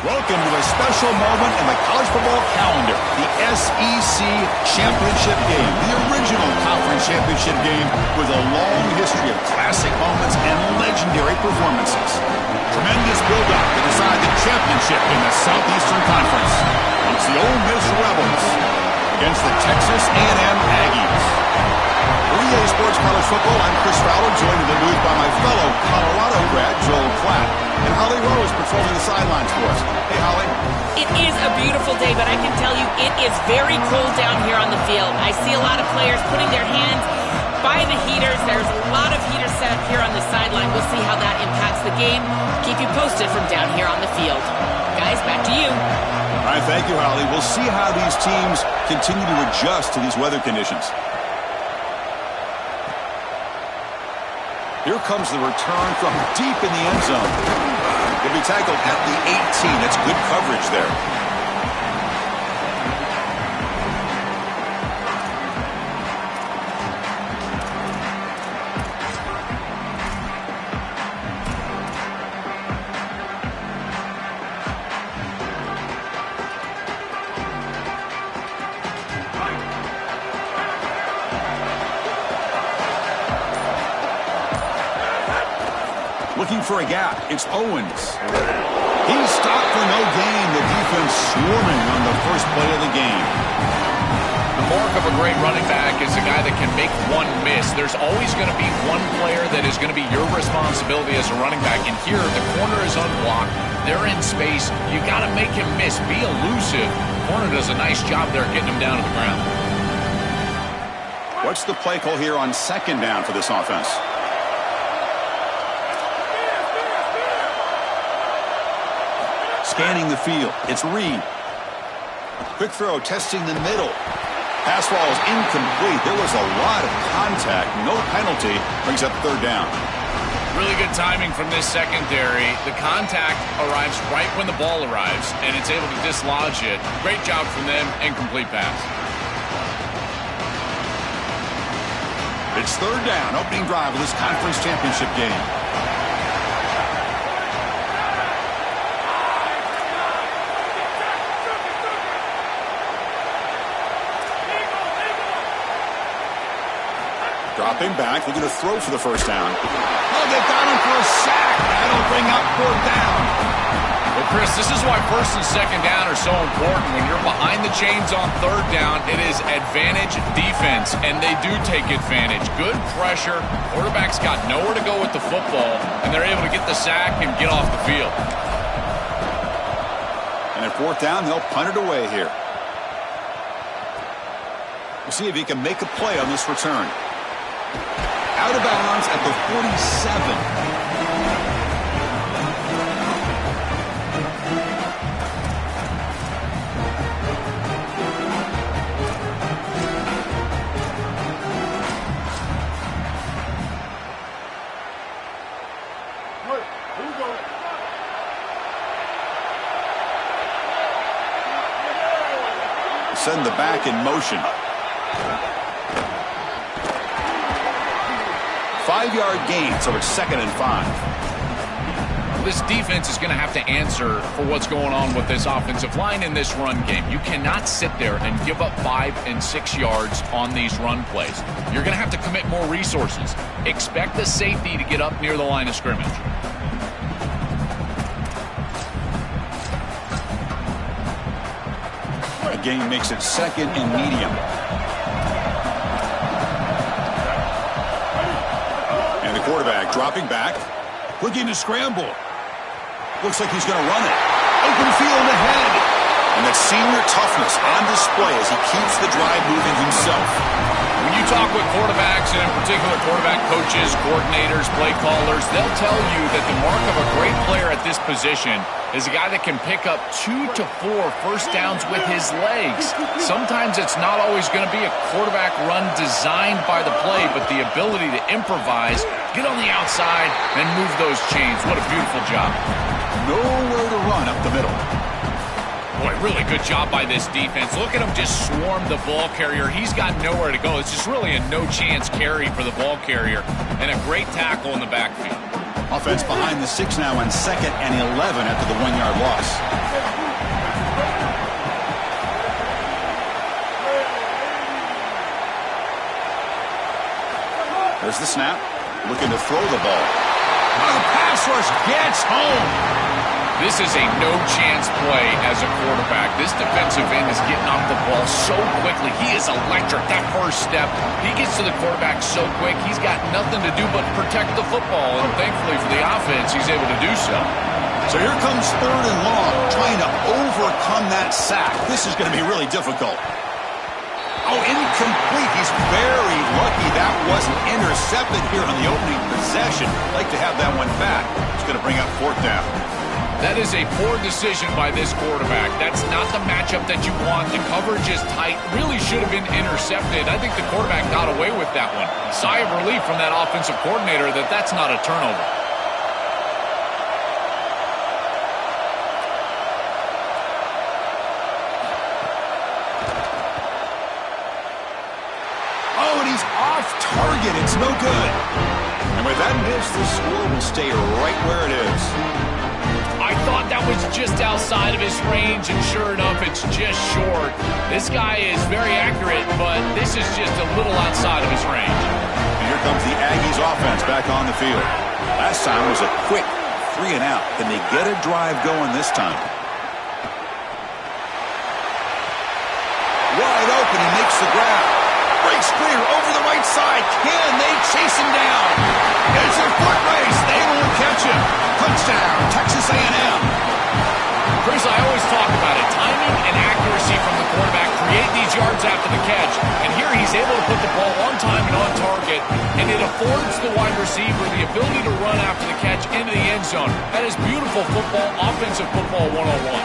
Welcome to a special moment in the college football calendar, the SEC Championship Game, the original conference championship game with a long history of classic moments and legendary performances. Tremendous build-up to decide the championship in the Southeastern Conference. It's the Ole Miss Rebels against the Texas A&M Aggies. For EA Sports College Football, I'm Chris Fowler, joined in the booth by my fellow Colorado grad, Joel Klatt. And Holly Rose patrolling the sidelines for us. Hey, Holly. It is a beautiful day, but I can tell you it is very cold down here on the field. I see a lot of players putting their hands by the heaters. There's a lot of heaters set up here on the sideline. We'll see how that impacts the game. Keep you posted from down here on the field. Guys, back to you. All right, thank you, Holly. We'll see how these teams continue to adjust to these weather conditions. Here comes the return from deep in the end zone. He'll be tackled at the 18. That's good coverage there. Looking for a gap. It's Owens. He's stopped for no gain. The defense swarming on the first play of the game. The mark of a great running back is a guy that can make one miss. There's always going to be one player that is going to be your responsibility as a running back. And here, the corner is unblocked. They're in space. You got to make him miss. Be elusive. Corner does a nice job there getting him down to the ground. What's the play call here on second down for this offense? Scanning the field. It's Reed. Quick throw, testing the middle. Pass ball is incomplete. There was a lot of contact. No penalty. Brings up third down. Really good timing from this secondary. The contact arrives right when the ball arrives, and it's able to dislodge it. Great job from them. Incomplete pass. It's third down. Opening drive of this conference championship game. Dropping back, looking to throw for the first down. Oh, they got him for a sack. That'll bring up fourth down. Well, Chris, this is why first and second down are so important. When you're behind the chains on third down, it is advantage defense, and they do take advantage. Good pressure. Quarterback's got nowhere to go with the football, and they're able to get the sack and get off the field. And at fourth down, they'll punt it away here. We'll see if he can make a play on this return. Out of bounds at the 47. Send the back in motion. 5-yard gain, so it's 2nd and 5. This defense is going to have to answer for what's going on with this offensive line in this run game. You cannot sit there and give up 5 and 6 yards on these run plays. You're going to have to commit more resources. Expect the safety to get up near the line of scrimmage. The gain makes it 2nd and medium. Quarterback dropping back, looking to scramble. Looks like he's going to run it. Open field ahead. And that senior toughness on display as he keeps the drive moving himself. When you talk with quarterbacks, and in particular quarterback coaches, coordinators, play callers, they'll tell you that the mark of a great player at this position is a guy that can pick up 2 to 4 first downs with his legs. Sometimes it's not always going to be a quarterback run designed by the play, but the ability to improvise, get on the outside, and move those chains. What a beautiful job. Nowhere to run up the middle. Boy, really good job by this defense. Look at him just swarm the ball carrier. He's got nowhere to go. It's just really a no-chance carry for the ball carrier, and a great tackle in the backfield. Offense behind the 6 now on 2nd and 11 after the 1-yard loss. There's the snap. Looking to throw the ball. Oh, the pass rush gets home. This is a no-chance play as a quarterback. This defensive end is getting off the ball so quickly. He is electric. That first step, he gets to the quarterback so quick, he's got nothing to do but protect the football. And thankfully for the offense, he's able to do so. So here comes 3rd and long, trying to overcome that sack. This is going to be really difficult. Oh, incomplete. He's very lucky that wasn't intercepted here on the opening possession. Like to have that one back. It's going to bring up 4th down. That is a poor decision by this quarterback. That's not the matchup that you want. The coverage is tight. Really should have been intercepted. I think the quarterback got away with that one. Sigh of relief from that offensive coordinator that that's not a turnover. Oh, and he's off target. It's no good. And with that miss, the score will stay right where it is. I thought that was just outside of his range, and sure enough, it's just short. This guy is very accurate, but this is just a little outside of his range. And here comes the Aggies offense back on the field. Last time was a quick 3 and out. Can they get a drive going this time? Wide open, he makes the grab. Breaks clear over the right side. Can they chase him down? It's a foot race. They won't catch him. Touchdown, Texas A&M. Chris, I always talk about it. Timing and accuracy from the quarterback create these yards after the catch. And here he's able to put the ball on time and on target. And it affords the wide receiver the ability to run after the catch into the end zone. That is beautiful football, offensive football 101.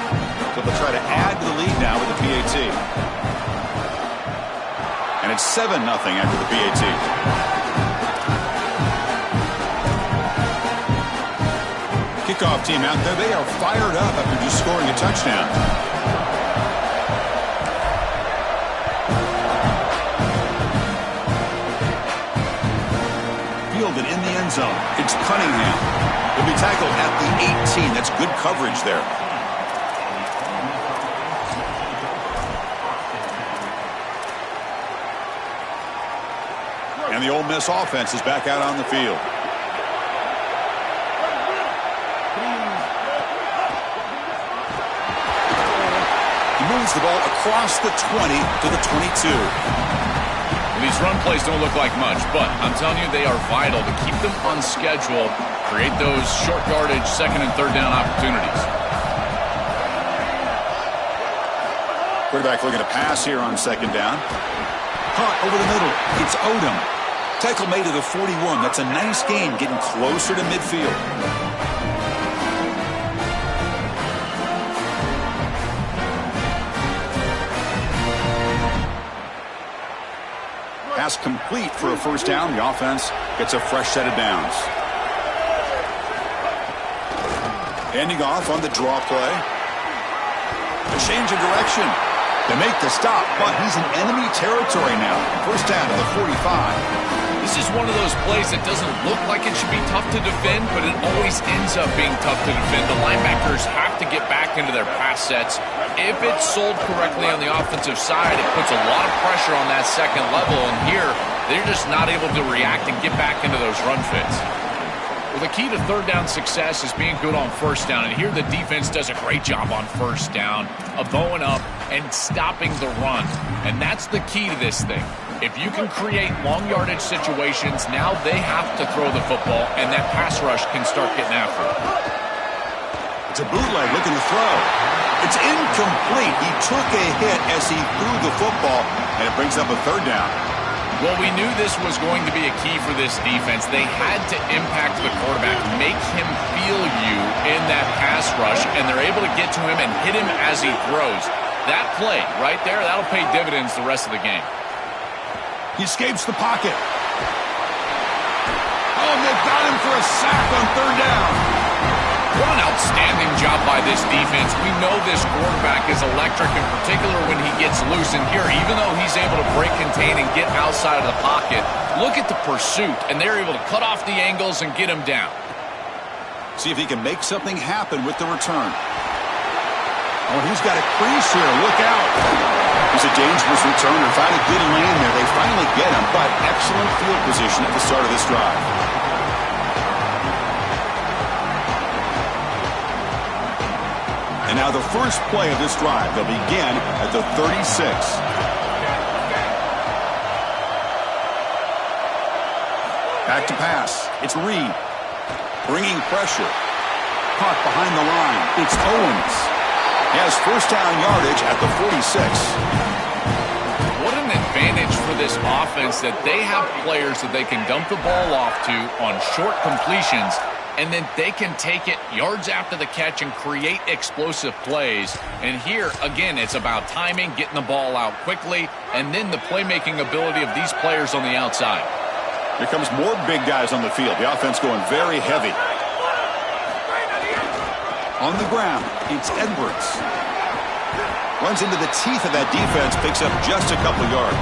So they'll try to add to the lead now with the PAT. And it's 7-0 after the PAT. Kickoff team out there. They are fired up after just scoring a touchdown. Fielded in the end zone. It's Cunningham. He'll be tackled at the 18. That's good coverage there. And the Ole Miss offense is back out on the field. He moves the ball across the 20 to the 22. These run plays don't look like much, but I'm telling you, they are vital to keep them on schedule, create those short yardage 2nd and 3rd down opportunities. Quarterback looking to pass here on 2nd down. Caught over the middle. It's Odom. Tackle made to the 41. That's a nice gain, getting closer to midfield. Pass complete for a 1st down. The offense gets a fresh set of downs. Handing off on the draw play. A change of direction. They make the stop, but he's in enemy territory now. 1st down to the 45. This is one of those plays that doesn't look like it should be tough to defend, but it always ends up being tough to defend. The linebackers have to get back into their pass sets. If it's sold correctly on the offensive side, it puts a lot of pressure on that 2nd level, and here they're just not able to react and get back into those run fits. Well, the key to 3rd down success is being good on 1st down, and here the defense does a great job on 1st down of bowing up and stopping the run, and that's the key to this thing. If you can create long yardage situations, now they have to throw the football, and that pass rush can start getting after it. It's a bootleg looking to throw. It's incomplete. He took a hit as he threw the football, and it brings up a 3rd down. Well, we knew this was going to be a key for this defense. They had to impact the quarterback, make him feel you in that pass rush, and they're able to get to him and hit him as he throws. That play right there, that'll pay dividends the rest of the game. He escapes the pocket. Oh, they've got him for a sack on 3rd down. What an outstanding job by this defense. We know this quarterback is electric, in particular when he gets loose. And here, even though he's able to break, contain, and get outside of the pocket, look at the pursuit. And they're able to cut off the angles and get him down. See if he can make something happen with the return. Oh, he's got a crease here. Look out. He's a dangerous returner. Found a good lane there. They finally get him, but excellent field position at the start of this drive. And now the first play of this drive. They'll begin at the 36. Back to pass. It's Reed. Bringing pressure. Caught behind the line. It's Owens. He has first down yardage at the 46. What an advantage for this offense that they have players that they can dump the ball off to on short completions, and then they can take it yards after the catch and create explosive plays. And here, again, it's about timing, getting the ball out quickly, and then the playmaking ability of these players on the outside. Here comes more big guys on the field. The offense going very heavy. On the ground, it's Edwards. Runs into the teeth of that defense, picks up just a couple yards.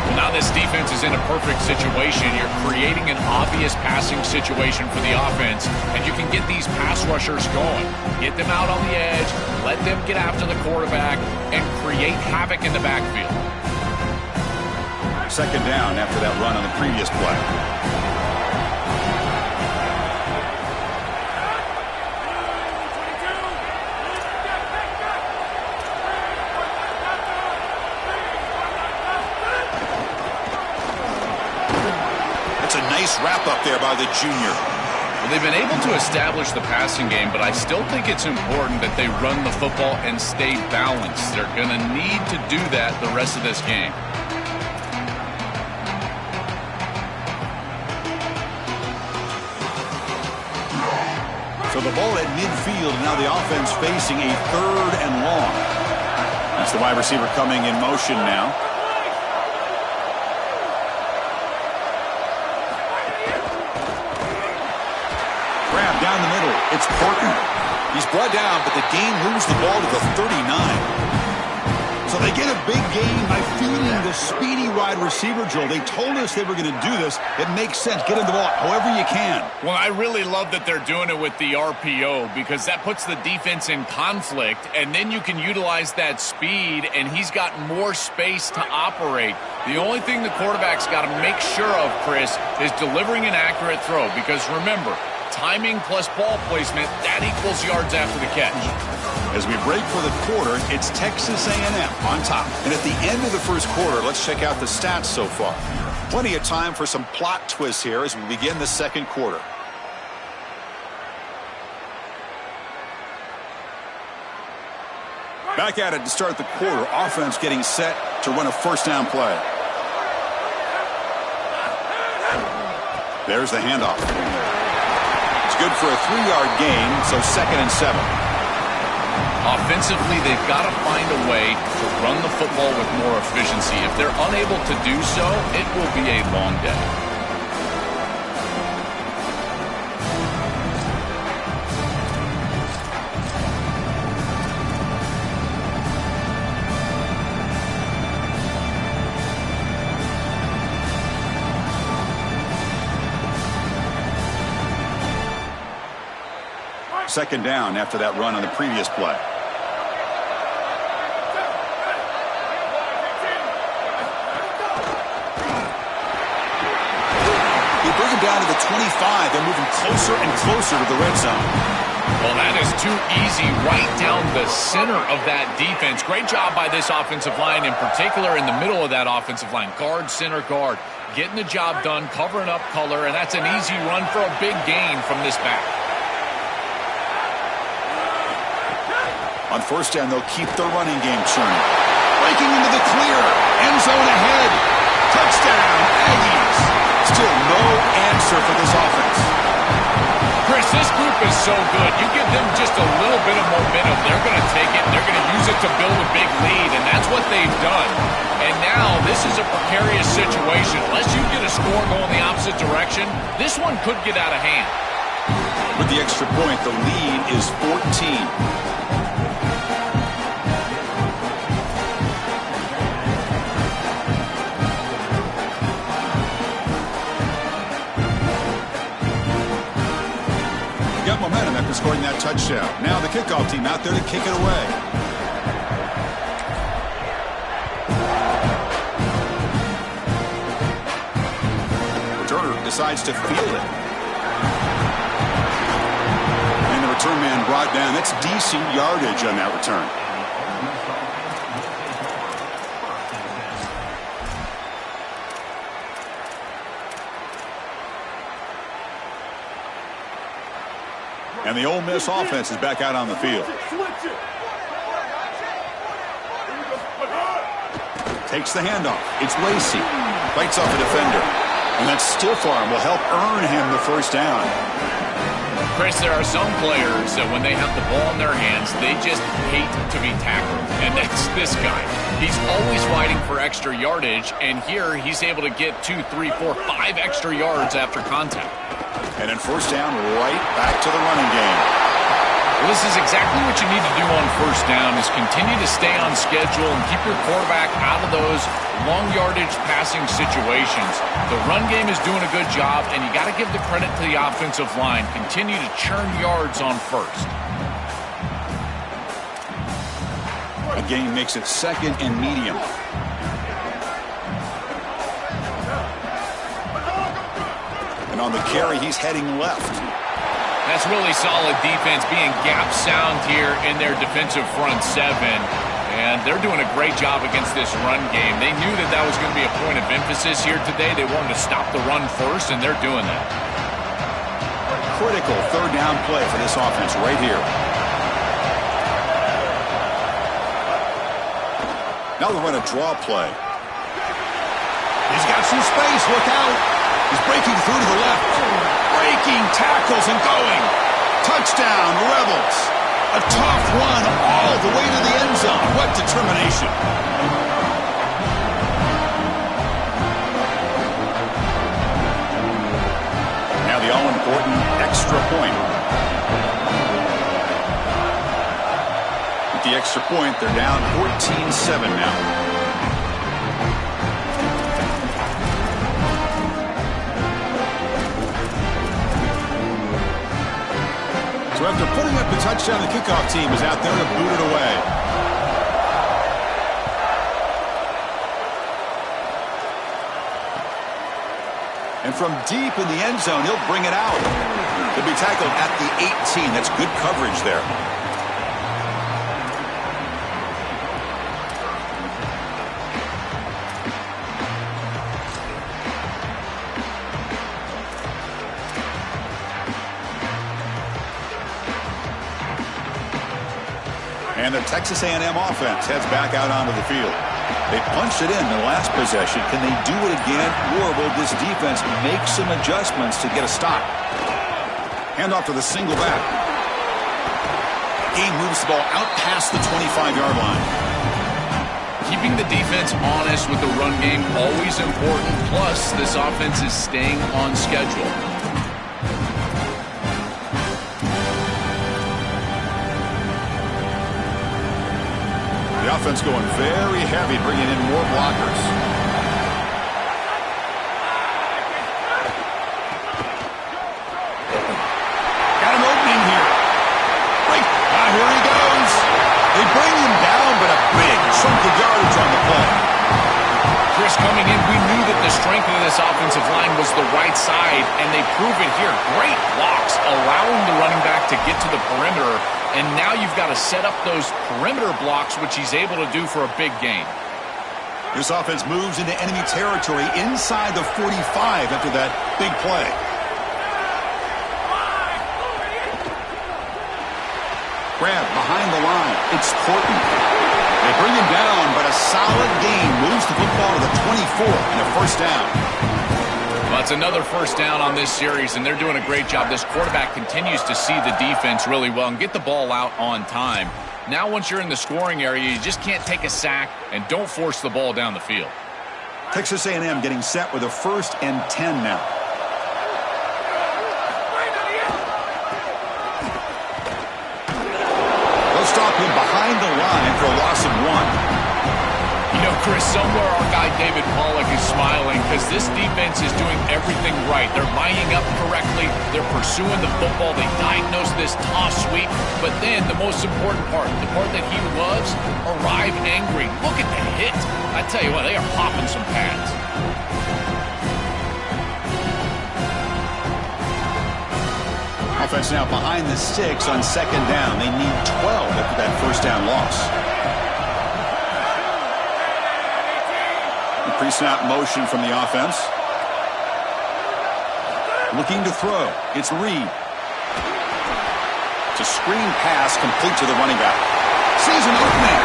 Well, now this defense is in a perfect situation. You're creating an obvious passing situation for the offense, and you can get these pass rushers going. Get them out on the edge, let them get after the quarterback, and create havoc in the backfield. Second down after that run on the previous play. That's a nice wrap up there by the junior. Well, they've been able to establish the passing game, but I still think it's important that they run the football and stay balanced. They're going to need to do that the rest of this game. So the ball at midfield, and now the offense facing a third and long. That's the wide receiver coming in motion now. Grab down the middle. It's Portman. He's brought down, but the game moves the ball to the 39. So they get a big gain by feeding the speedy wide receiver, Joel. They told us they were going to do this. It makes sense. Get him the ball however you can. Well, I really love that they're doing it with the RPO because that puts the defense in conflict, and then you can utilize that speed, and he's got more space to operate. The only thing the quarterback's got to make sure of, Chris, is delivering an accurate throw because, remember, timing plus ball placement, that equals yards after the catch. As we break for the quarter, it's Texas A&M on top. And at the end of the first quarter, let's check out the stats so far. Plenty of time for some plot twists here as we begin the second quarter. Back at it to start the quarter. Offense getting set to run a first down play. There's the handoff. It's good for a 3-yard gain, so 2nd and 7. Offensively, they've got to find a way to run the football with more efficiency. If they're unable to do so, it will be a long day. Second down after that run on the previous play. They bring him down to the 25. They're moving closer and closer to the red zone. Well, that is too easy right down the center of that defense. Great job by this offensive line, in particular in the middle of that offensive line. Guard, center, guard. Getting the job done, covering up color, and that's an easy run for a big gain from this back. On first down, they'll keep their running game churning. Breaking into the clear. End zone ahead. Touchdown, Aggies. Still no answer for this offense. Chris, this group is so good. You give them just a little bit of momentum, they're going to take it, and they're going to use it to build a big lead, and that's what they've done. And now this is a precarious situation. Unless you get a score going the opposite direction, this one could get out of hand. With the extra point, the lead is 14. scoring that touchdown. Now the kickoff team out there to kick it away. Returner decides to field it. And the return man brought down. That's decent yardage on that return. And the Ole Miss offense is back out on the field. Takes the handoff. It's Lacey. Fights off a defender. And that stiff arm will help earn him the first down. Chris, there are some players that when they have the ball in their hands, they just hate to be tackled. And that's this guy. He's always fighting for extra yardage, and here he's able to get 2, 3, 4, 5 extra yards after contact. And then first down, right back to the running game. Well, this is exactly what you need to do on first down is continue to stay on schedule and keep your quarterback out of those long yardage passing situations. The run game is doing a good job, and you got to give the credit to the offensive line. Continue to churn yards on first. A gain makes it second and medium. And on the carry, he's heading left. That's really solid defense, being gap sound here in their defensive front seven. And they're doing a great job against this run game. They knew that that was going to be a point of emphasis here today. They wanted to stop the run first, and they're doing that. Critical third down play for this offense right here. Now they're going to draw play. He's got some space. Look out. He's breaking through to the left. Breaking tackles and going. Touchdown, Rebels. A tough run all the way to the end zone. What determination. Now the all-important extra point. With the extra point, they're down 14-7 now. So after putting up the touchdown, the kickoff team is out there to boot it away. And from deep in the end zone, he'll bring it out. He'll be tackled at the 18. That's good coverage there. And the Texas A&M offense heads back out onto the field. They punched it in the last possession. Can they do it again, or will this defense make some adjustments to get a stop? Handoff to the single back. Game moves the ball out past the 25-yard line. Keeping the defense honest with the run game, always important. Plus, this offense is staying on schedule. The offense going very heavy, bringing in more blockers. Got an opening here. Right. Here he goes. They bring him down, but a big chunk of yardage on the play. Chris, coming in, we knew that the strength of this offensive line was the right side, and they prove it here. Great blocks, allowing the running back to get to the perimeter. And now you've got to set up those perimeter blocks, which he's able to do for a big gain. This offense moves into enemy territory inside the 45 after that big play. Grab behind the line. It's Porton. They bring him down, but a solid gain moves the football to the 24 and a first down. Well, it's another first down on this series, and they're doing a great job. This quarterback continues to see the defense really well and get the ball out on time. Now, once you're in the scoring area, you just can't take a sack and don't force the ball down the field. Texas A&M getting set with a 1st and 10 now. They'll stop him behind the line for a loss of 1. You know, Chris, somewhere our guy David Pollack is smiling because this defense is doing everything right. They're lining up correctly. They're pursuing the football. They diagnose this toss sweep. But then the most important part, the part that he loves, arrive angry. Look at the hit. I tell you what, they are popping some pads. Offense now behind the 6 on second down. They need 12 after that first down loss. Pre-snap motion from the offense. Looking to throw. It's Reed. It's a screen pass complete to the running back. Sees an opening.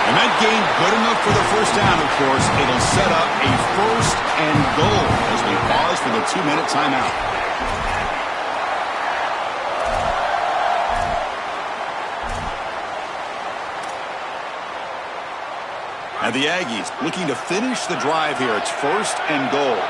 And that gain good enough for the first down, of course. It'll set up a first and goal as we pause for the 2-minute timeout. And the Aggies looking to finish the drive here. It's first and goal.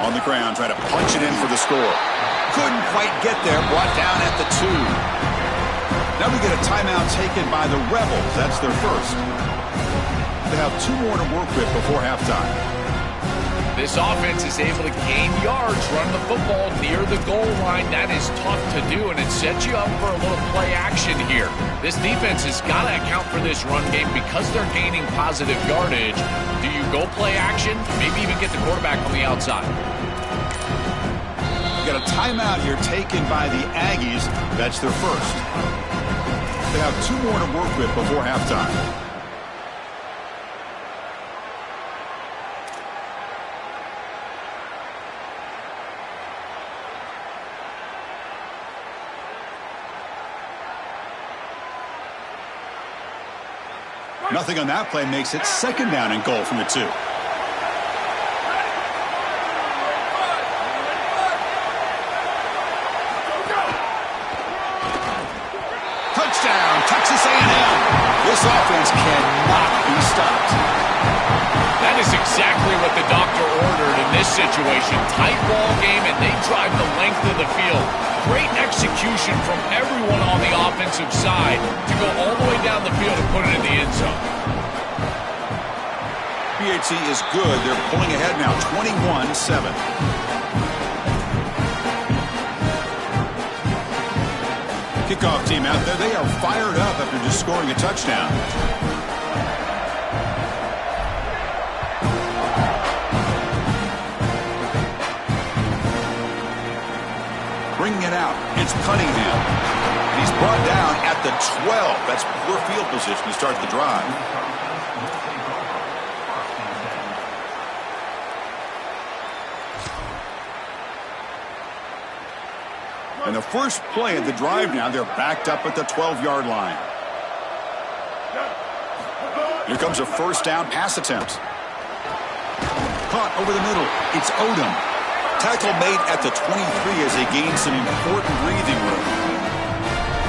On the ground, trying to punch it in for the score. Couldn't quite get there. Brought down at the 2. Now we get a timeout taken by the Rebels. That's their first. They have 2 more to work with before halftime. This offense is able to gain yards, run the football near the goal line. That is tough to do, and it sets you up for a little play action here. This defense has got to account for this run game because they're gaining positive yardage. Do you go play action? Maybe even get the quarterback on the outside. We got a timeout here taken by the Aggies. That's their first. They have 2 more to work with before halftime. Nothing on that play makes it second down and goal from the 2. Touchdown, Texas A&M. This offense cannot be stopped. That is exactly what the doctor ordered in this situation. Tight ball game, and they drive the length of the field. Great execution from everyone on the offensive side to go all the way down the field and put it in the end zone. PHC is good. They're pulling ahead now, 21-7. Kickoff team out there. They are fired up after just scoring a touchdown. Bringing it out. It's Cunningham. He's brought down at the 12. That's poor field position to start the drive. And the first play of the drive now, they're backed up at the 12-yard line. Here comes a first down pass attempt. Caught over the middle. It's Odom. Tackle made at the 23 as they gain some important breathing room.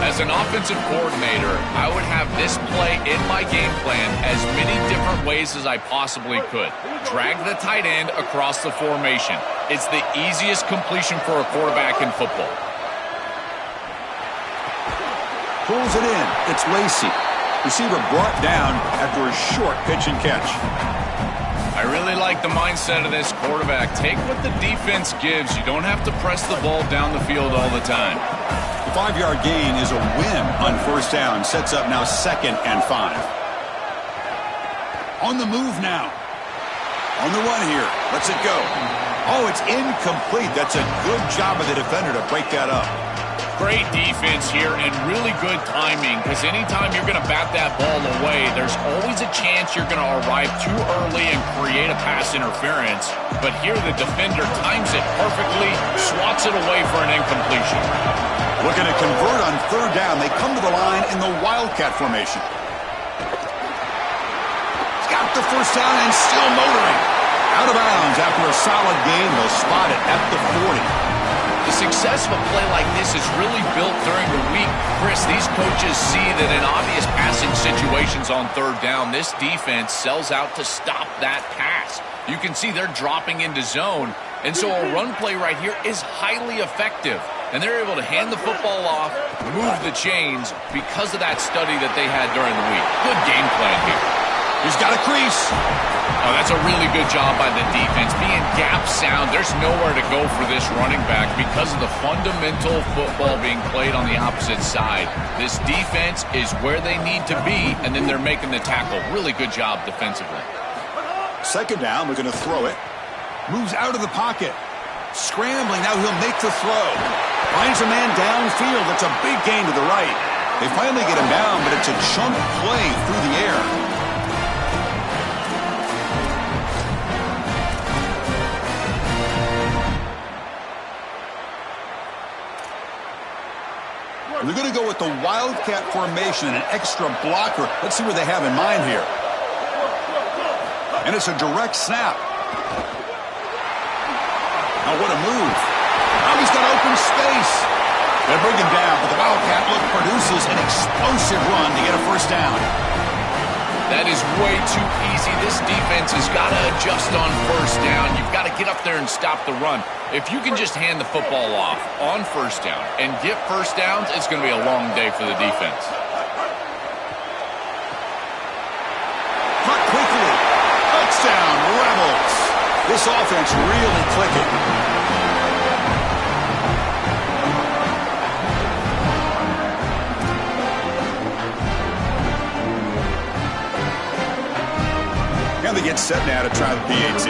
As an offensive coordinator, I would have this play in my game plan as many different ways as I possibly could. Drag the tight end across the formation. It's the easiest completion for a quarterback in football. Pulls it in. It's Lacey. Receiver brought down after a short pitch and catch. I really like the mindset of this quarterback. Take what the defense gives. You don't have to press the ball down the field all the time. The 5-yard gain is a win on first down. Sets up now 2nd and 5. On the move now. On the run here. Lets it go. Oh, it's incomplete. That's a good job of the defender to break that up. Great defense here and really good timing, because anytime you're going to bat that ball away, there's always a chance you're going to arrive too early and create a pass interference. But here the defender times it perfectly, swats it away for an incompletion. Looking to convert on third down. They come to the line in the Wildcat formation. He's got the first down and still motoring. Out of bounds after a solid gain. They'll spot it at the 40. The success of a play like this is really built during the week. Chris, these coaches see that in obvious passing situations on third down, this defense sells out to stop that pass. You can see they're dropping into zone, and so a run play right here is highly effective. And they're able to hand the football off, move the chains because of that study that they had during the week. Good game plan here. He's got a crease. Oh, that's a really good job by the defense. Being gap sound, there's nowhere to go for this running back because of the fundamental football being played on the opposite side. This defense is where they need to be, and then they're making the tackle. Really good job defensively. Second down, we're going to throw it. Moves out of the pocket. Scrambling, now he'll make the throw. Finds a man downfield. That's a big gain to the right. They finally get him down, but it's a chunk play through the air. They're going to go with the Wildcat formation and an extra blocker. Let's see what they have in mind here. And it's a direct snap. Now what a move. Now he's got open space. They bring him down, but the Wildcat look produces an explosive run to get a first down. That is way too easy. This defense has got to adjust on first down. You've got to get up there and stop the run. If you can just hand the football off on first down and get first downs, it's going to be a long day for the defense. Caught quickly. Touchdown, Rebels. This offense really clicking. They get set now to try the PAT.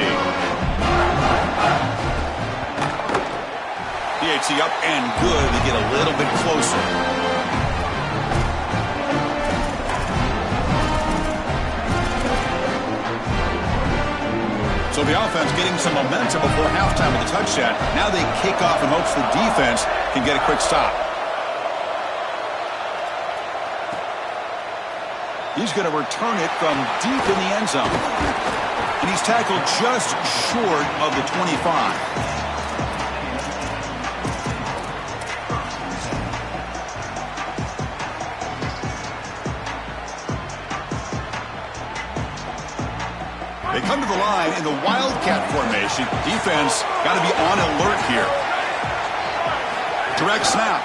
PAT up and good. They get a little bit closer. So the offense getting some momentum before halftime with a touchdown. Now they kick off in hopes the defense can get a quick stop. He's going to return it from deep in the end zone. And he's tackled just short of the 25. They come to the line in the Wildcat formation. Defense got to be on alert here. Direct snap.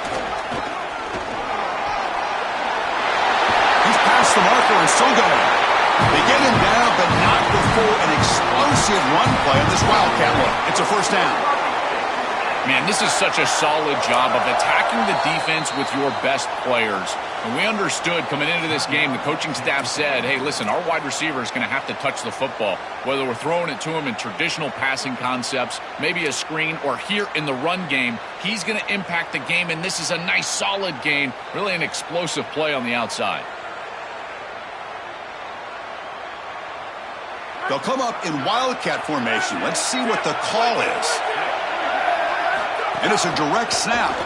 Past the marker and still going. They get him down, but not before an explosive run play on this Wildcat look. It's a first down. Man, this is such a solid job of attacking the defense with your best players. And we understood coming into this game, the coaching staff said, hey, listen, our wide receiver is going to have to touch the football. Whether we're throwing it to him in traditional passing concepts, maybe a screen, or here in the run game, he's going to impact the game. And this is a nice, solid game, really an explosive play on the outside. They'll come up in Wildcat formation. Let's see what the call is. And it's a direct snap.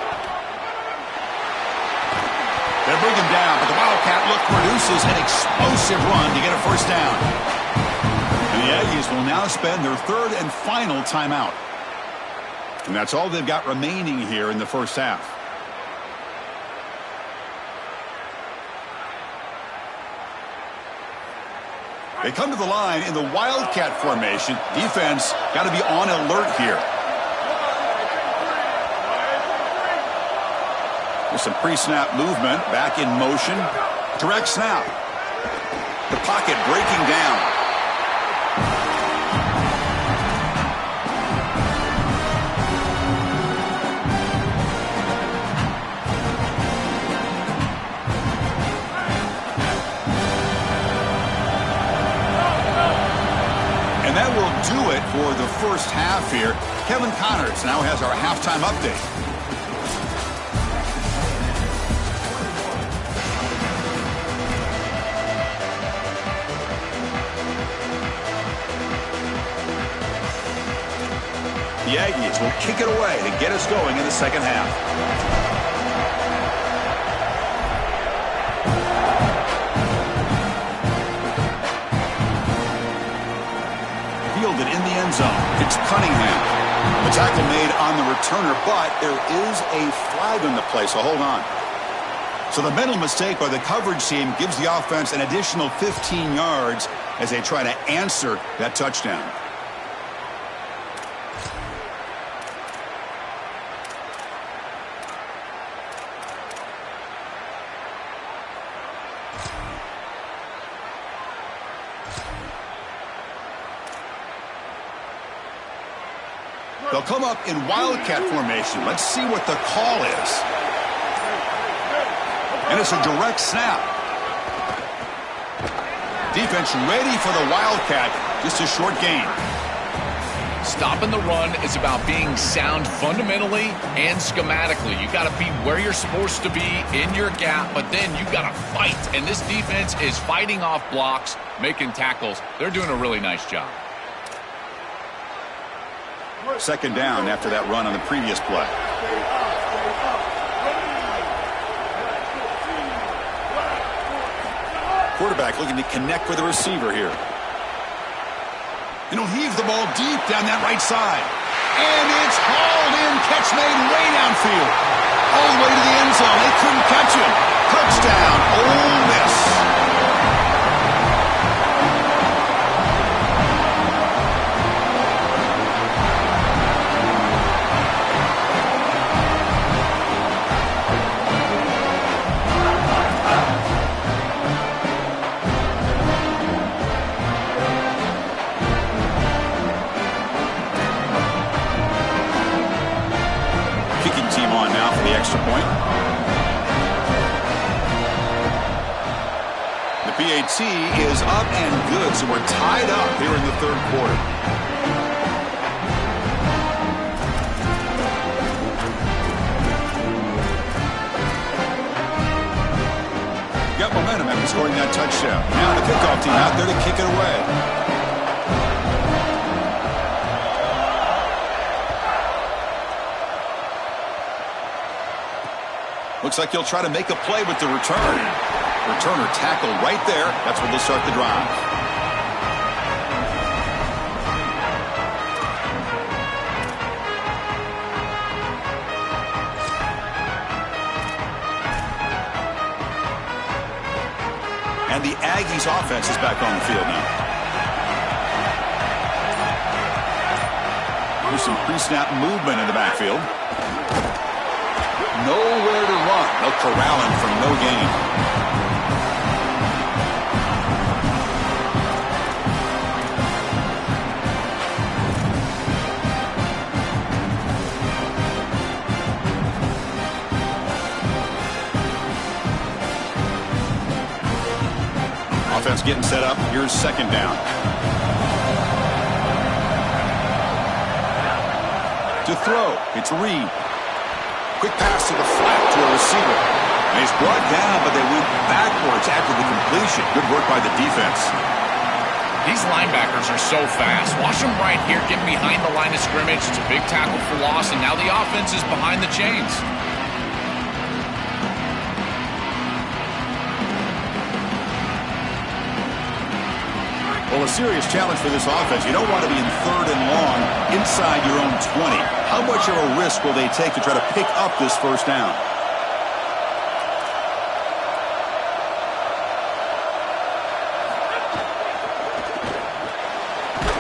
They bring him down, but the Wildcat look produces an explosive run to get a first down. And the Aggies will now spend their third and final timeout. And that's all they've got remaining here in the first half. They come to the line in the Wildcat formation. Defense got to be on alert here. There's some pre-snap movement. Back in motion. Direct snap. The pocket breaking down. And that will do it for the first half here. Kevin Connors now has our halftime update. The Aggies will kick it away to get us going in the second half. Fielded in the end zone. It's Cunningham. The tackle made on the returner, but there is a flag on the play, so hold on. So the mental mistake by the coverage team gives the offense an additional 15 yards as they try to answer that touchdown. They'll come up in wildcat formation. Let's see what the call is. And it's a direct snap. Defense ready for the wildcat. Just a short gain. Stopping the run is about being sound fundamentally and schematically. You got to be where you're supposed to be in your gap, but then you got to fight. And this defense is fighting off blocks, making tackles. They're doing a really nice job. Second down after that run on the previous play. Quarterback looking to connect with the receiver here. And he'll heave the ball deep down that right side. And it's hauled in. Catch made way downfield. All the way to the end zone. They couldn't catch him. Touchdown, Ole Miss. Extra point. The PAT is up and good, so we're tied up here in the third quarter. Got momentum after scoring that touchdown. Now the kickoff team out there to kick it away. Looks like he'll try to make a play with the return. Returner tackle right there. That's where they'll start the drive. And the Aggies offense is back on the field now. There's some pre-snap movement in the backfield. Nowhere to run. They'll corral him for no gain. Offense getting set up. Here's second down. To throw, it's Reed. Quick pass to the flat to a receiver. And he's brought down, but they went backwards after the completion. Good work by the defense. These linebackers are so fast. Watch them right here get behind the line of scrimmage. It's a big tackle for loss, and now the offense is behind the chains. Well, a serious challenge for this offense. You don't want to be in third and long inside your own 20. How much of a risk will they take to try to pick up this first down?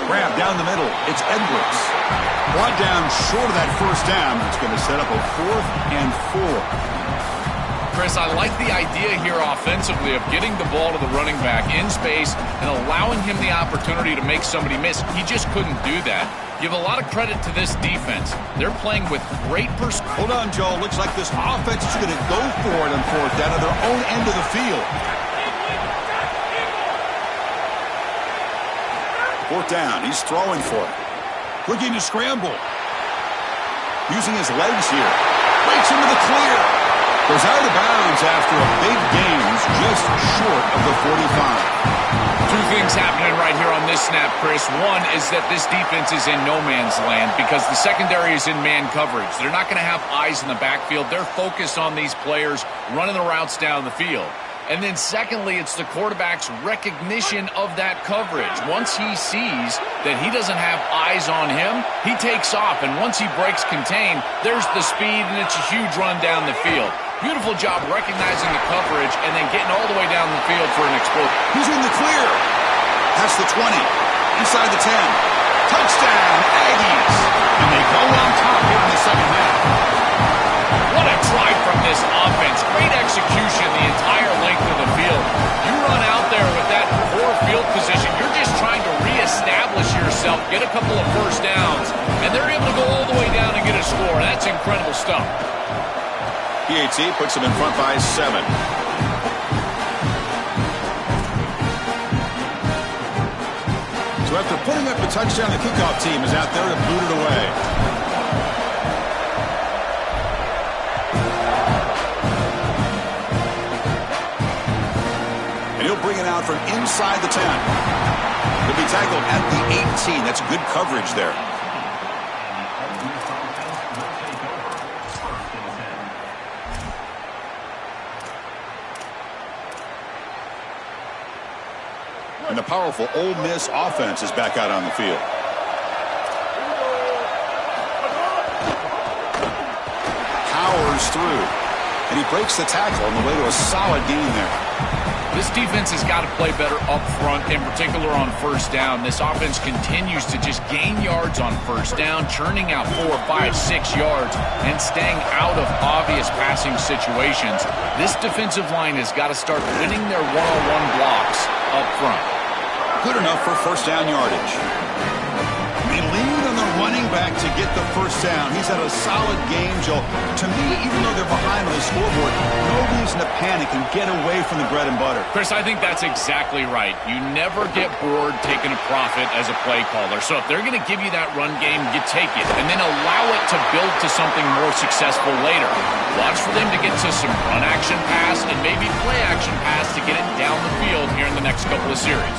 Grab down the middle. It's Edwards. Brought down short of that first down. It's going to set up a 4th and 4. Chris, I like the idea here offensively of getting the ball to the running back in space and allowing him the opportunity to make somebody miss. He just couldn't do that. Give a lot of credit to this defense. They're playing with great Hold on, Joe. Looks like this offense is going to go for it on fourth down at their own end of the field. Fourth down. He's throwing for it. Looking to scramble. Using his legs here. Breaks into the clear. Goes out of bounds after a big gain. He's just short of the 45. Two things happening right here on this snap, Chris. One is that this defense is in no man's land because the secondary is in man coverage. They're not going to have eyes in the backfield. They're focused on these players running the routes down the field. And then secondly, it's the quarterback's recognition of that coverage. Once he sees that he doesn't have eyes on him, he takes off. And once he breaks contain, there's the speed, and it's a huge run down the field. Beautiful job recognizing the coverage and then getting all the way down the field for an explosion. He's in the clear. That's the 20. Inside the 10. Touchdown, Aggies. And they go on top here in the second half. What a drive from this offense. Great execution the entire length of the field. You run out there with that poor field position. You're just trying to reestablish yourself, get a couple of first downs, and they're able to go all the way down and get a score. That's incredible stuff. PAT puts them in front by 7. So after putting up a touchdown, the kickoff team is out there to boot it away. And he'll bring it out from inside the 10. He'll be tackled at the 18. That's good coverage there. And the powerful Ole Miss offense is back out on the field. Powers through. And he breaks the tackle on the way to a solid gain there. This defense has got to play better up front, in particular on first down. This offense continues to just gain yards on first down, churning out 4, 5, 6 yards, and staying out of obvious passing situations. This defensive line has got to start winning their one-on-one blocks up front. Good enough for first down yardage. They lean on the running back to get the first down. He's had a solid game, Joe. To me, even though they're behind on the scoreboard, no reason to panic and get away from the bread and butter. Chris, I think that's exactly right. You never get bored taking a profit as a play caller. So if they're going to give you that run game, you take it, and then allow it to build to something more successful later. Watch for them to get to some run action pass and maybe play action pass to get it down the field here in the next couple of series.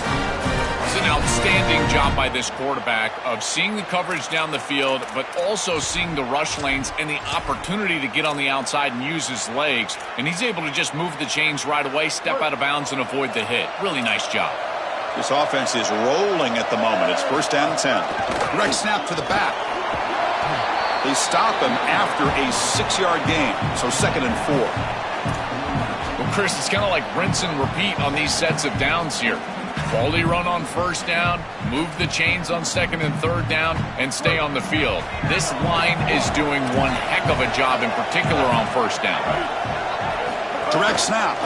It's an outstanding job by this quarterback of seeing the coverage down the field, but also seeing the rush lanes and the opportunity to get on the outside and use his legs. And he's able to just move the chains right away, step out of bounds, and avoid the hit. Really nice job. This offense is rolling at the moment. It's first down and 10. Direct snap to the back. They stop him after a 6-yard gain, so 2nd and 4. Well, Chris, it's kind of like rinse and repeat on these sets of downs here. Quality run on first down, move the chains on 2nd and 3rd down, and stay on the field. This line is doing one heck of a job, in particular on first down. Direct snap.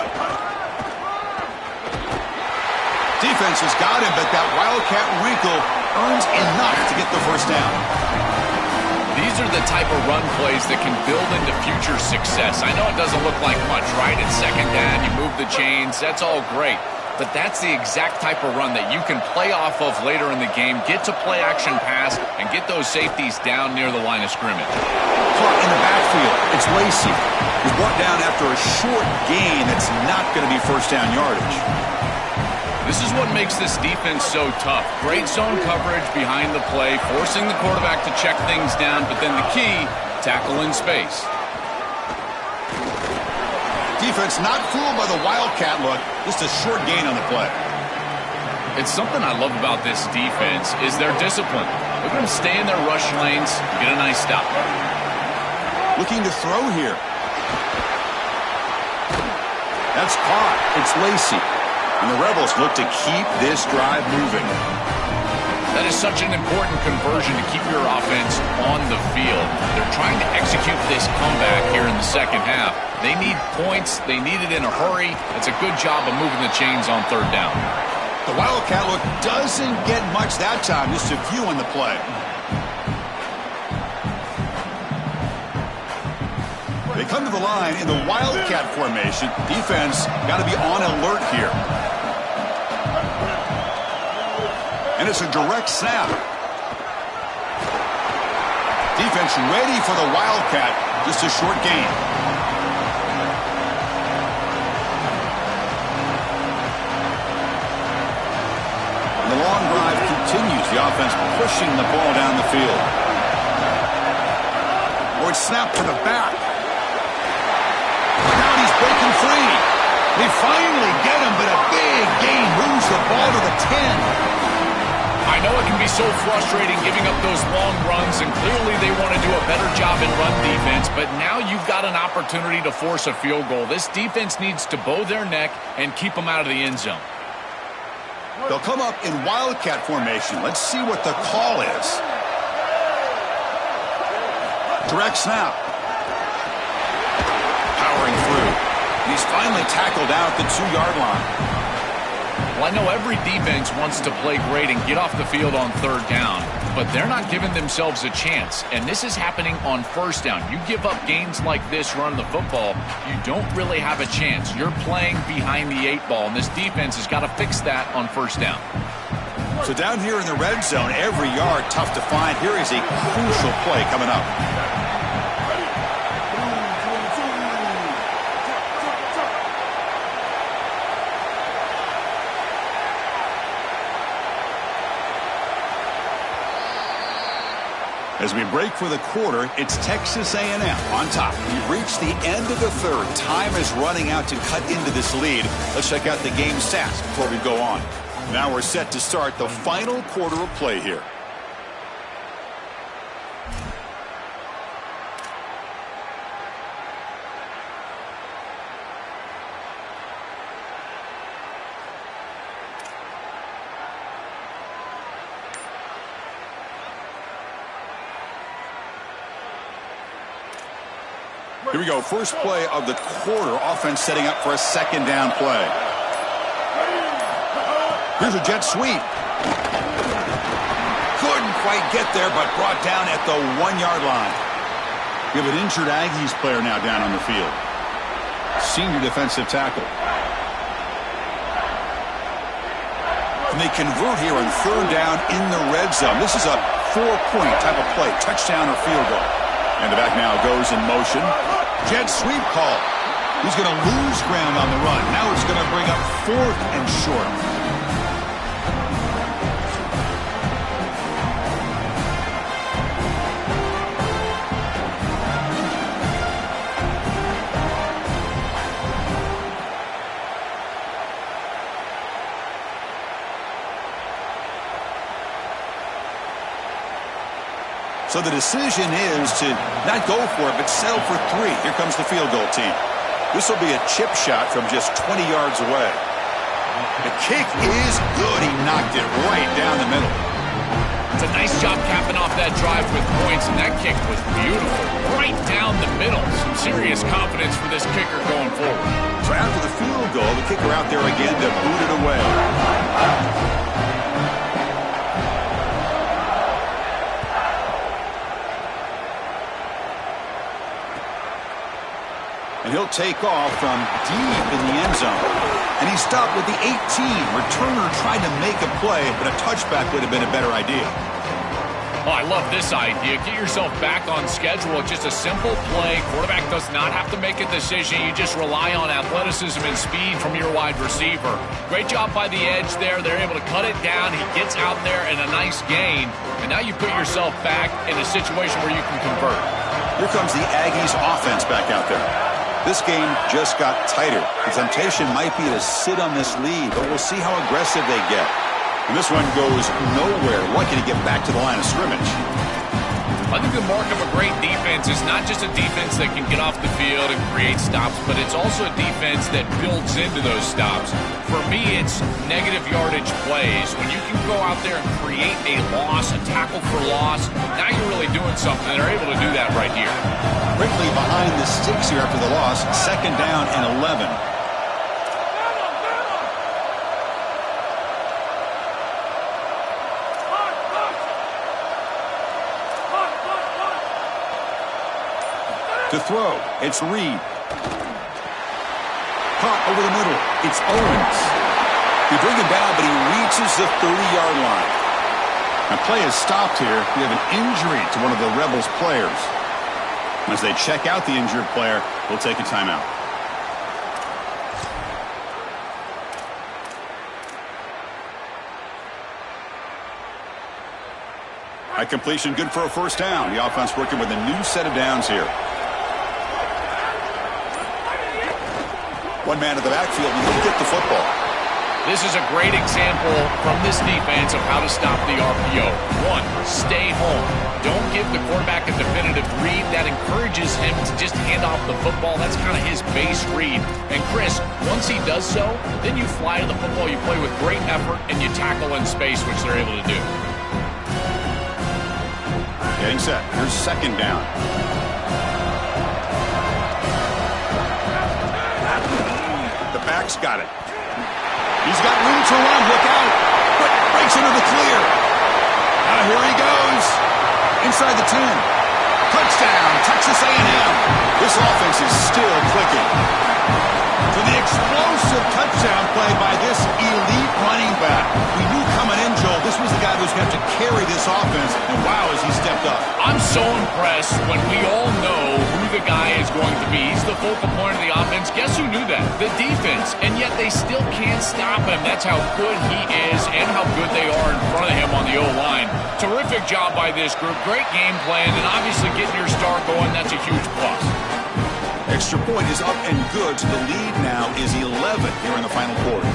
Defense has got him, but that Wildcat wrinkle earns enough to get the first down. These are the type of run plays that can build into future success. I know it doesn't look like much, right? It's 2nd down, you move the chains, that's all great. But that's the exact type of run that you can play off of later in the game, get to play action pass, and get those safeties down near the line of scrimmage. Caught in the backfield. It's Lacey. He's brought down after a short gain that's not going to be first down yardage. This is what makes this defense so tough. Great zone coverage behind the play, forcing the quarterback to check things down, but then the key, tackle in space. Defense not fooled by the Wildcat look. Just a short gain on the play. It's something I love about this defense is their discipline. They're going to stay in their rush lanes, get a nice stop. Looking to throw here. That's caught. It's Lacey. And the Rebels look to keep this drive moving. That is such an important conversion to keep your offense on the field. They're trying to execute this comeback here in the second half. They need points. They need it in a hurry. It's a good job of moving the chains on 3rd down. The Wildcat look doesn't get much that time. Just a few on the play. They come to the line in the Wildcat formation. Defense got to be on alert here. And it's a direct snap. Defense ready for the Wildcat. Just a short gain. And the long drive continues. The offense pushing the ball down the field. Or it's snapped to the back. Now he's breaking free. They find ball to the 10. I know it can be so frustrating giving up those long runs, and clearly they want to do a better job in run defense, but now you've got an opportunity to force a field goal. This defense needs to bow their neck and keep them out of the end zone. They'll come up in Wildcat formation. Let's see what the call is. Direct snap. Powering through. He's finally tackled out at the 2-yard line. Well, I know every defense wants to play great and get off the field on third down, but they're not giving themselves a chance, and this is happening on first down. You give up gains like this running the football, you don't really have a chance. You're playing behind the 8 ball, and this defense has got to fix that on first down. So down here in the red zone, every yard tough to find. Here is a crucial play coming up. As we break for the quarter, it's Texas A&M on top. We've reached the end of the third. Time is running out to cut into this lead. Let's check out the game stats before we go on. Now we're set to start the final quarter of play here. Here we go. First play of the quarter. Offense setting up for a second down play. Here's a jet sweep. Couldn't quite get there, but brought down at the 1-yard line. We have an injured Aggies player now down on the field. Senior defensive tackle. And they convert here on third down in the red zone. This is a 4-point type of play. Touchdown or field goal. And the back now goes in motion. Jet sweep call. He's going to lose ground on the run. Now it's going to bring up 4th and short. So the decision is to not go for it, but settle for 3. Here comes the field goal team. This will be a chip shot from just 20 yards away. The kick is good. He knocked it right down the middle. It's a nice job capping off that drive with points, and that kick was beautiful. Right down the middle. Some serious confidence for this kicker going forward. So after the field goal, the kicker out there again to boot it away. And he'll take off from deep in the end zone. And he stopped with the 18. Returner tried to make a play, but a touchback would have been a better idea. Oh, I love this idea. Get yourself back on schedule. It's just a simple play. Quarterback does not have to make a decision. You just rely on athleticism and speed from your wide receiver. Great job by the edge there. They're able to cut it down. He gets out there in a nice gain. And now you put yourself back in a situation where you can convert. Here comes the Aggies offense back out there. This game just got tighter. The temptation might be to sit on this lead, but we'll see how aggressive they get. And this one goes nowhere. Lucky to get back to the line of scrimmage. I think the mark of a great defense is not just a defense that can get off the field and create stops, but it's also a defense that builds into those stops. For me, it's negative yardage plays. When you can go out there and create a loss, a tackle for loss, now you're really doing something. They're able to do that right here. Quickly behind the sticks here after the loss. Second down and 11. To throw, it's Reed. Caught over the middle, it's Owens. They bring him down, but he reaches the 30-yard line. Now play is stopped here. We have an injury to one of the Rebels players. As they check out the injured player, we'll take a timeout. High completion, good for a first down. The offense working with a new set of downs here. One man in the backfield, and he'll get the football. This is a great example from this defense of how to stop the RPO. One, stay home. Don't give the quarterback a definitive read. That encourages him to just hand off the football. That's kind of his base read. And Chris, once he does so, then you fly to the football, you play with great effort, and you tackle in space, which they're able to do. Getting set. Here's second down. The back's got it. He's got room to run. Look out. Breaks into the clear. Now here he goes. Inside the 10. Touchdown, Texas A&M. This offense is still clicking. For the explosive touchdown play by this elite running back. We knew coming in, Joel, this was the guy who's going to have to carry this offense. And wow, has he stepped up. I'm so impressed when we all know who the guy is going to be. He's the focal point of the offense. Guess who knew that? The defense. And yet they still can't stop him. That's how good he is and how good they are in front of him on the O-line. Terrific job by this group. Great game plan. And obviously getting your star going, that's a huge plus. Extra point is up and good. So the lead now is 11 here in the final quarter.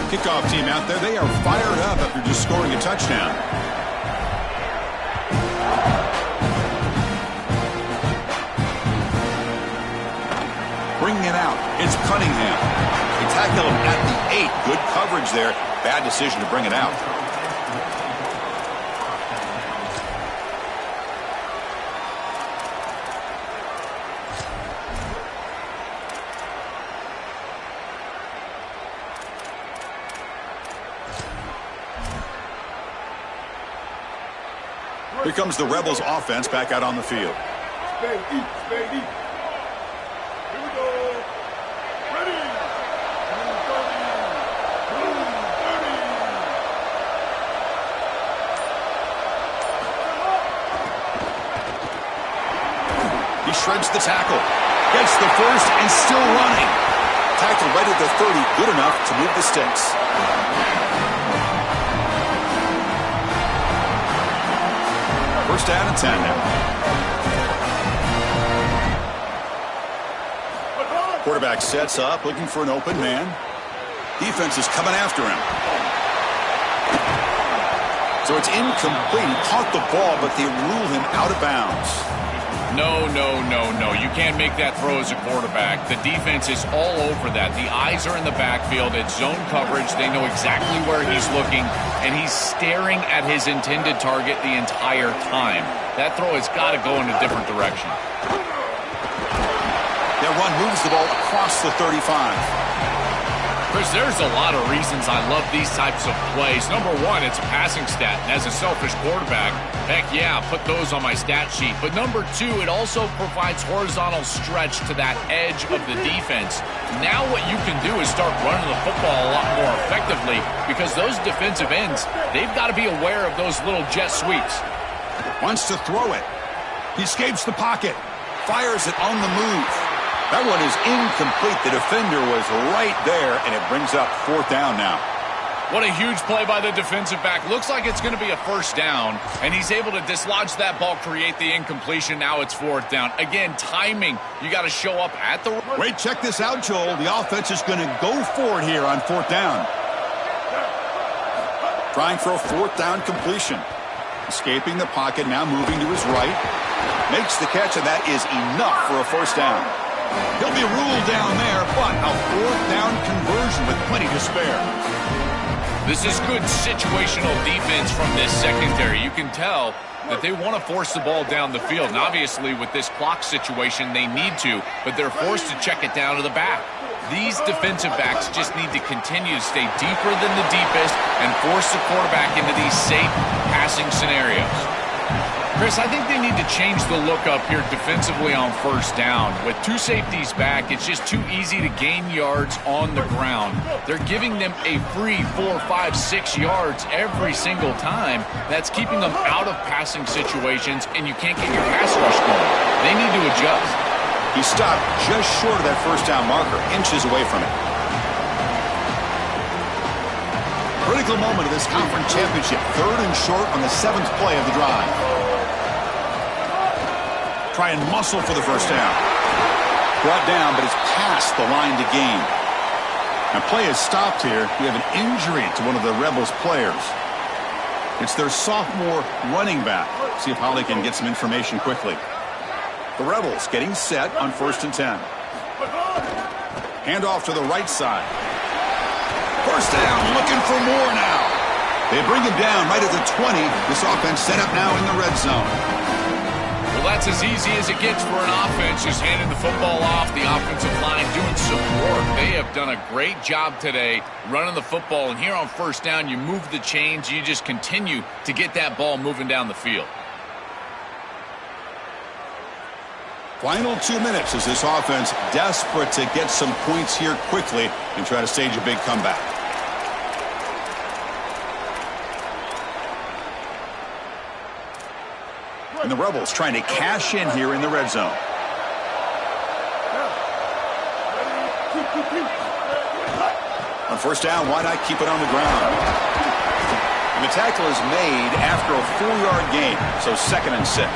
Kickoff team out there. They are fired up after just scoring a touchdown. Bringing it out. It's Cunningham. They tackle him at the 8. Good coverage there. Bad decision to bring it out. Here comes the Rebels offense back out on the field. Stay deep. Here we go. Ready. 30. He shreds the tackle. Gets the first and still running. Tackle right at the 30. Good enough to move the sticks. First down and 10 now. Quarterback sets up, looking for an open man. Defense is coming after him. So it's incomplete. He caught the ball, but they rule him out of bounds. No. You can't make that throw as a quarterback. The defense is all over that. The eyes are in the backfield. It's zone coverage. They know exactly where he's looking, and he's staring at his intended target the entire time. That throw has got to go in a different direction. That run moves the ball across the 35. Chris, there's a lot of reasons I love these types of plays. Number one, it's a passing stat. And as a selfish quarterback, heck yeah, put those on my stat sheet. But number two, it also provides horizontal stretch to that edge of the defense. Now what you can do is start running the football a lot more effectively because those defensive ends, they've got to be aware of those little jet sweeps. Wants to throw it. He escapes the pocket. Fires it on the move. That one is incomplete. The defender was right there, and it brings up fourth down now. What a huge play by the defensive back. Looks like it's going to be a first down, and he's able to dislodge that ball, create the incompletion. Now it's fourth down. Again, timing. You got to show up at the... Wait, check this out, Joel. The offense is going to go for it here on fourth down. Trying for a fourth down completion. Escaping the pocket, now moving to his right. Makes the catch, and that is enough for a first down. He'll be ruled down there, but a fourth down conversion with plenty to spare. This is good situational defense from this secondary. You can tell that they want to force the ball down the field. And obviously, with this clock situation, they need to, but they're forced to check it down to the back. These defensive backs just need to continue to stay deeper than the deepest and force the quarterback into these safe passing scenarios. Chris, I think they need to change the look up here defensively on first down. With two safeties back, it's just too easy to gain yards on the ground. They're giving them a free 4, 5, 6 yards every single time. That's keeping them out of passing situations, and you can't get your pass rush going. They need to adjust. He stopped just short of that first down marker, inches away from it. Critical moment of this conference championship. Third and short on the 7th play of the drive. Try and muscle for the first down. brought down, but it's past the line to gain. Now play is stopped here. We have an injury to one of the Rebels players. It's their sophomore running back. See if Holly can get some information quickly. The Rebels getting set on 1st and 10. Handoff to the right side. First down, looking for more now. They bring him down right at the 20. This offense set up now in the red zone. Well, that's as easy as it gets for an offense, just handing the football off. The offensive line doing some work. They have done a great job today running the football. And here on 1st down, you move the chains. You just continue to get that ball moving down the field. Final 2 minutes as this offense desperate to get some points here quickly and try to stage a big comeback. And the Rebels trying to cash in here in the red zone. On 1st down, why not keep it on the ground? And the tackle is made after a 4-yard gain, so 2nd and 6.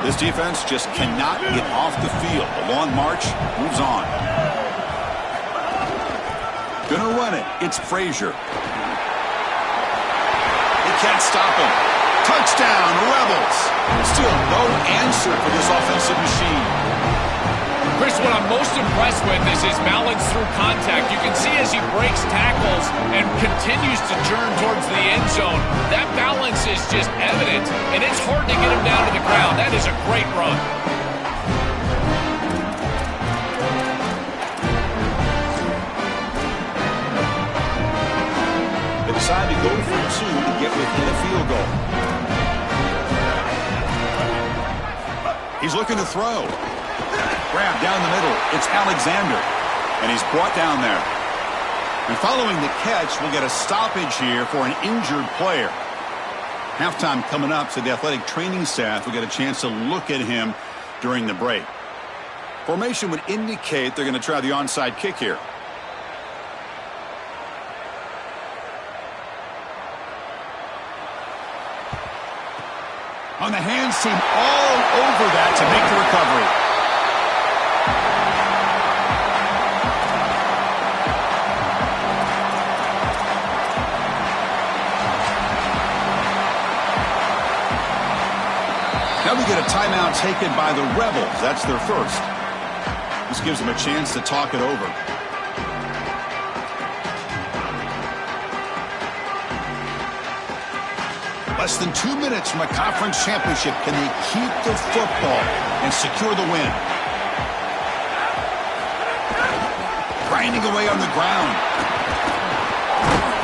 This defense just cannot get off the field. The long march moves on. Gonna run it. It's Frazier. They can't stop him. Touchdown, Rebels. Still no answer for this offensive machine. Chris, what I'm most impressed with is his balance through contact. You can see as he breaks tackles and continues to turn towards the end zone, that balance is just evident, and it's hard to get him down to the ground. That is a great run. They decide to go for 2 to get within a field goal. He's looking to throw. Grab down the middle. It's Alexander. And he's brought down there. And following the catch, we'll get a stoppage here for an injured player. Halftime coming up, so the athletic training staff will get a chance to look at him during the break. Formation would indicate they're going to try the onside kick here. On the hands team all over that to make the recovery. Now we get a timeout taken by the Rebels. That's their first. This gives them a chance to talk it over. Less than 2 minutes from a conference championship. Can they keep the football and secure the win? Grinding away on the ground.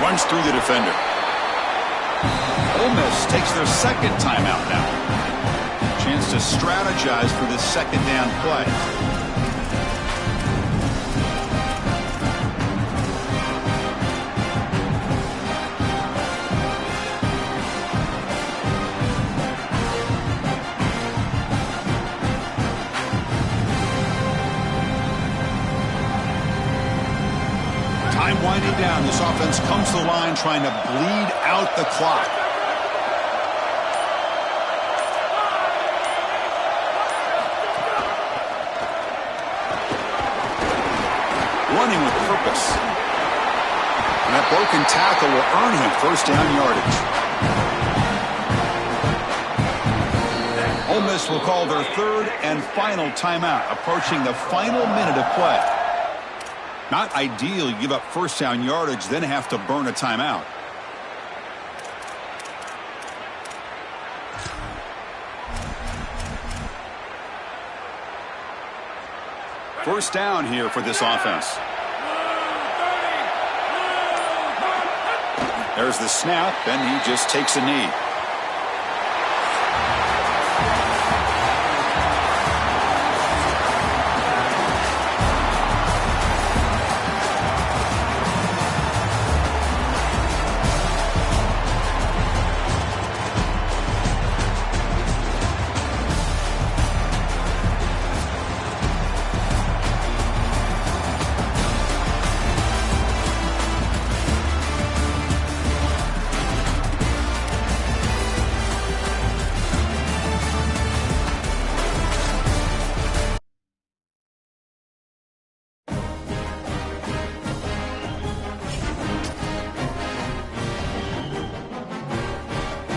Runs through the defender. Ole Miss takes their second timeout now. Chance to strategize for this 2nd down play. Time winding down. This offense comes to the line trying to bleed out the clock. Running with purpose. And that broken tackle will earn him 1st down yardage. Ole Miss will call their 3rd and final timeout, approaching the final minute of play. Not ideal. You give up 1st down yardage, then have to burn a timeout. First down here for this offense. There's the snap, and he just takes a knee.